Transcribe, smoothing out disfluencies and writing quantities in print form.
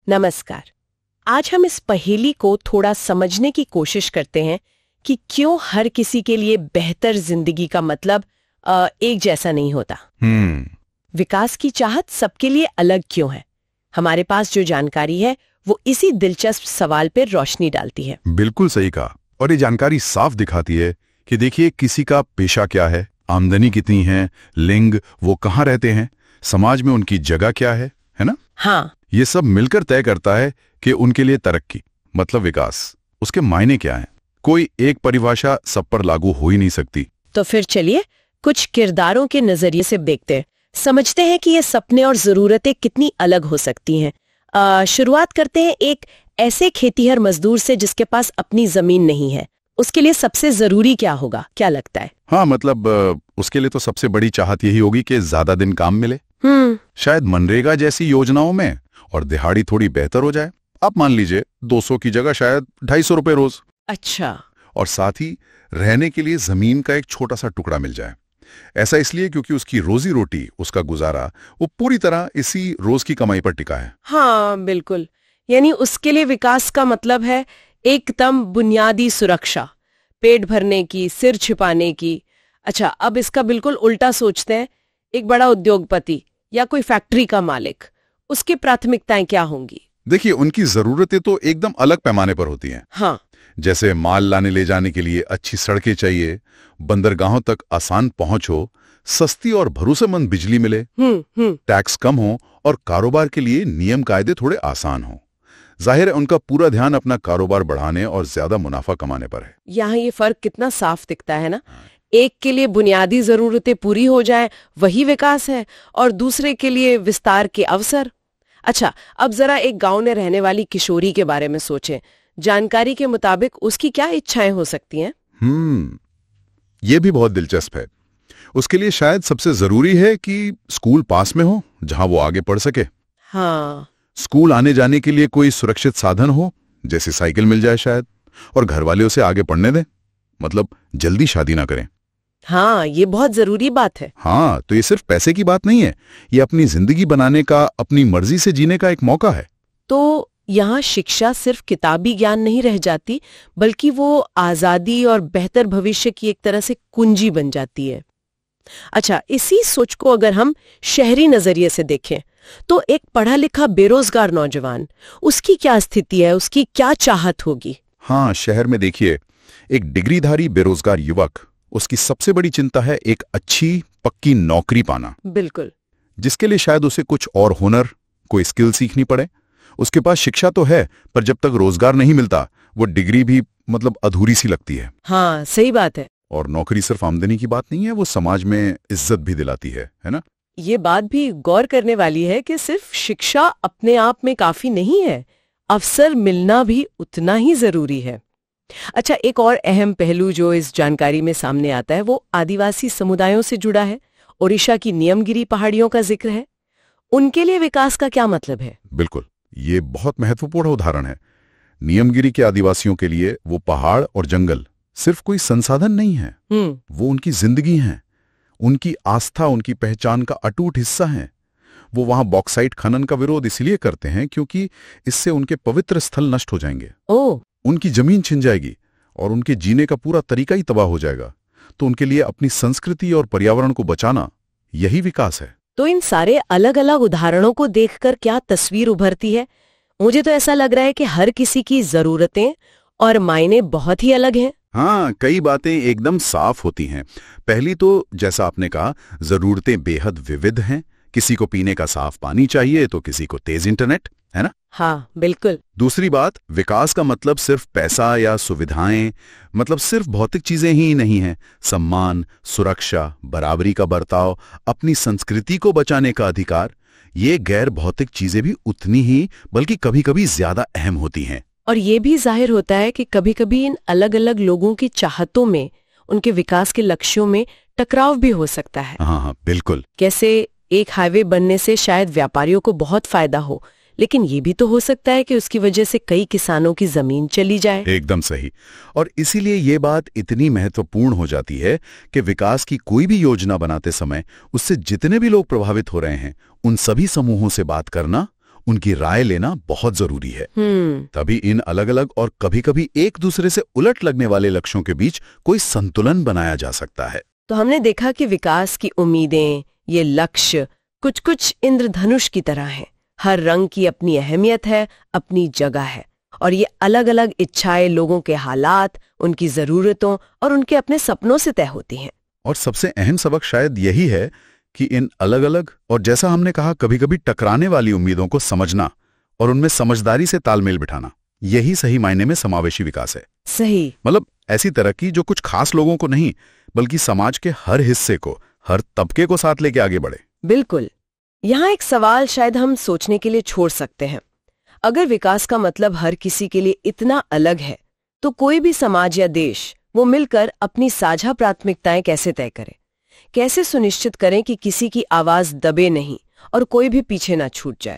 नमस्कार। आज हम इस पहेली को थोड़ा समझने की कोशिश करते हैं कि क्यों हर किसी के लिए बेहतर जिंदगी का मतलब एक जैसा नहीं होता। विकास की चाहत सबके लिए अलग क्यों है? हमारे पास जो जानकारी है वो इसी दिलचस्प सवाल पर रोशनी डालती है। बिल्कुल सही कहा। और ये जानकारी साफ दिखाती है कि देखिए, किसी का पेशा क्या है, आमदनी कितनी है, लिंग, वो कहाँ रहते हैं, समाज में उनकी जगह क्या है ना? हाँ, ये सब मिलकर तय करता है कि उनके लिए तरक्की मतलब विकास, उसके मायने क्या हैं। कोई एक परिभाषा सब पर लागू हो ही नहीं सकती। तो फिर चलिए कुछ किरदारों के नजरिए से देखते हैं, समझते हैं कि ये सपने और जरूरतें कितनी अलग हो सकती हैं। शुरुआत करते हैं एक ऐसे खेतीहर मजदूर से जिसके पास अपनी जमीन नहीं है। उसके लिए सबसे जरूरी क्या होगा, क्या लगता है? हाँ, मतलब उसके लिए तो सबसे बड़ी चाहत यही होगी कि ज्यादा दिन काम मिले, शायद मनरेगा जैसी योजनाओं में, और दिहाड़ी थोड़ी बेहतर हो जाए। आप मान लीजिए 200 की जगह शायद 250 रुपए रोज। अच्छा। और साथ ही रहने के लिए जमीन का एक छोटा सा टुकड़ा मिल जाए। ऐसा इसलिए क्योंकि उसकी रोजी रोटी, उसका गुजारा, वो पूरी तरह इसी रोज की कमाई पर टिका है। हाँ बिल्कुल, यानी उसके लिए विकास का मतलब है एकदम बुनियादी सुरक्षा, पेट भरने की, सिर छिपाने की। अच्छा, अब इसका बिल्कुल उल्टा सोचते हैं। एक बड़ा उद्योगपति या कोई फैक्ट्री का मालिक, उसकी प्राथमिकताएं क्या होंगी? देखिए, उनकी जरूरतें तो एकदम अलग पैमाने पर होती हैं। हाँ, जैसे माल लाने ले जाने के लिए अच्छी सड़कें चाहिए, बंदरगाहों तक आसान पहुंच हो, सस्ती और भरोसेमंद बिजली मिले, टैक्स कम हो और कारोबार के लिए नियम कायदे थोड़े आसान हो। जाहिर है उनका पूरा ध्यान अपना कारोबार बढ़ाने और ज्यादा मुनाफा कमाने पर है। यहाँ ये फर्क कितना साफ दिखता है ना। एक के लिए बुनियादी जरूरतें पूरी हो जाए वही विकास है, और दूसरे के लिए विस्तार के अवसर। अच्छा, अब जरा एक गांव में रहने वाली किशोरी के बारे में सोचें। जानकारी के मुताबिक उसकी क्या इच्छाएं हो सकती हैं? ये भी बहुत दिलचस्प है। उसके लिए शायद सबसे जरूरी है कि स्कूल पास में हो, जहां वो आगे पढ़ सके। हाँ, स्कूल आने जाने के लिए कोई सुरक्षित साधन हो, जैसे साइकिल मिल जाए शायद, और घर वाले उसे आगे पढ़ने दें, मतलब जल्दी शादी ना करें। हाँ, ये बहुत जरूरी बात है। हाँ, तो ये सिर्फ पैसे की बात नहीं है, ये अपनी जिंदगी बनाने का, अपनी मर्जी से जीने का एक मौका है। तो यहाँ शिक्षा सिर्फ किताबी ज्ञान नहीं रह जाती, बल्कि वो आजादी और बेहतर भविष्य की एक तरह से कुंजी बन जाती है। अच्छा, इसी सोच को अगर हम शहरी नजरिए से देखें तो एक पढ़ा लिखा बेरोजगार नौजवान, उसकी क्या स्थिति है, उसकी क्या चाहत होगी? हाँ, शहर में देखिए, एक डिग्रीधारी बेरोजगार युवक, उसकी सबसे बड़ी चिंता है एक अच्छी पक्की नौकरी पाना। बिल्कुल। जिसके लिए शायद उसे कुछ और हुनर, कोई स्किल सीखनी पड़े। उसके पास शिक्षा तो है, पर जब तक रोजगार नहीं मिलता वो डिग्री भी मतलब अधूरी सी लगती है। हाँ, सही बात है। और नौकरी सिर्फ आमदनी की बात नहीं है, वो समाज में इज्जत भी दिलाती है ना? ये बात भी गौर करने वाली है कि सिर्फ शिक्षा अपने आप में काफी नहीं है, अवसर मिलना भी उतना ही जरूरी है। अच्छा, एक और अहम पहलू जो इस जानकारी में सामने आता है वो आदिवासी समुदायों से जुड़ा है। ओडिशा की नियमगिरी पहाड़ियों का जिक्र है। उनके लिए विकास का क्या मतलब है? बिल्कुल, ये बहुत महत्वपूर्ण उदाहरण है। नियमगिरी के आदिवासियों के लिए वो पहाड़ और जंगल सिर्फ कोई संसाधन नहीं है, वो उनकी जिंदगी है, उनकी आस्था, उनकी पहचान का अटूट हिस्सा है। वो वहां बॉक्साइट खनन का विरोध इसलिए करते हैं क्योंकि इससे उनके पवित्र स्थल नष्ट हो जाएंगे, उनकी जमीन छिन जाएगी और उनके जीने का पूरा तरीका ही तबाह हो जाएगा। तो उनके लिए अपनी संस्कृति और पर्यावरण को बचाना, यही विकास है। तो इन सारे अलग अलग उदाहरणों को देखकर क्या तस्वीर उभरती है? मुझे तो ऐसा लग रहा है कि हर किसी की जरूरतें और मायने बहुत ही अलग हैं। हाँ, कई बातें एकदम साफ होती हैं। पहली तो जैसा आपने कहा, जरूरतें बेहद विविध हैं। किसी को पीने का साफ पानी चाहिए तो किसी को तेज इंटरनेट, है ना? हाँ बिल्कुल। दूसरी बात, विकास का मतलब सिर्फ पैसा या सुविधाएं, मतलब सिर्फ भौतिक चीजें ही नहीं हैं। सम्मान, सुरक्षा, बराबरी का बर्ताव, अपनी संस्कृति को बचाने का अधिकार, ये गैर भौतिक चीजें भी उतनी ही, बल्कि कभी-कभी ज्यादा अहम होती हैं। और ये भी जाहिर होता है कि कभी-कभी इन अलग अलग लोगों की चाहतों में, उनके विकास के लक्ष्यों में टकराव भी हो सकता है। हाँ, बिल्कुल। कैसे एक हाईवे बनने से शायद व्यापारियों को बहुत फायदा हो, लेकिन ये भी तो हो सकता है कि उसकी वजह से कई किसानों की जमीन चली जाए। एकदम सही। और इसीलिए ये बात इतनी महत्वपूर्ण हो जाती है कि विकास की कोई भी योजना बनाते समय उससे जितने भी लोग प्रभावित हो रहे हैं, उन सभी समूहों से बात करना, उनकी राय लेना बहुत जरूरी है। तभी इन अलग अलग और कभी-कभी एक दूसरे से उलट लगने वाले लक्ष्यों के बीच कोई संतुलन बनाया जा सकता है। तो हमने देखा कि विकास की उम्मीदें, ये लक्ष्य कुछ कुछ इंद्रधनुष की तरह हैं। हर रंग की अपनी अहमियत है, अपनी जगह है, और ये अलग अलग इच्छाएं लोगों के हालात, उनकी जरूरतों और उनके अपने सपनों से तय होती हैं। और सबसे अहम सबक शायद यही है कि इन अलग अलग और जैसा हमने कहा कभी-कभी टकराने वाली उम्मीदों को समझना और उनमें समझदारी से तालमेल बिठाना, यही सही मायने में समावेशी विकास है। सही, मतलब ऐसी तरक्की जो कुछ खास लोगों को नहीं बल्कि समाज के हर हिस्से को, हर तबके को साथ लेके आगे बढ़े। बिल्कुल। यहाँ एक सवाल शायद हम सोचने के लिए छोड़ सकते हैं। अगर विकास का मतलब हर किसी के लिए इतना अलग है, तो कोई भी समाज या देश वो मिलकर अपनी साझा प्राथमिकताएं कैसे तय करे? कैसे सुनिश्चित करें कि किसी की आवाज दबे नहीं और कोई भी पीछे ना छूट जाए?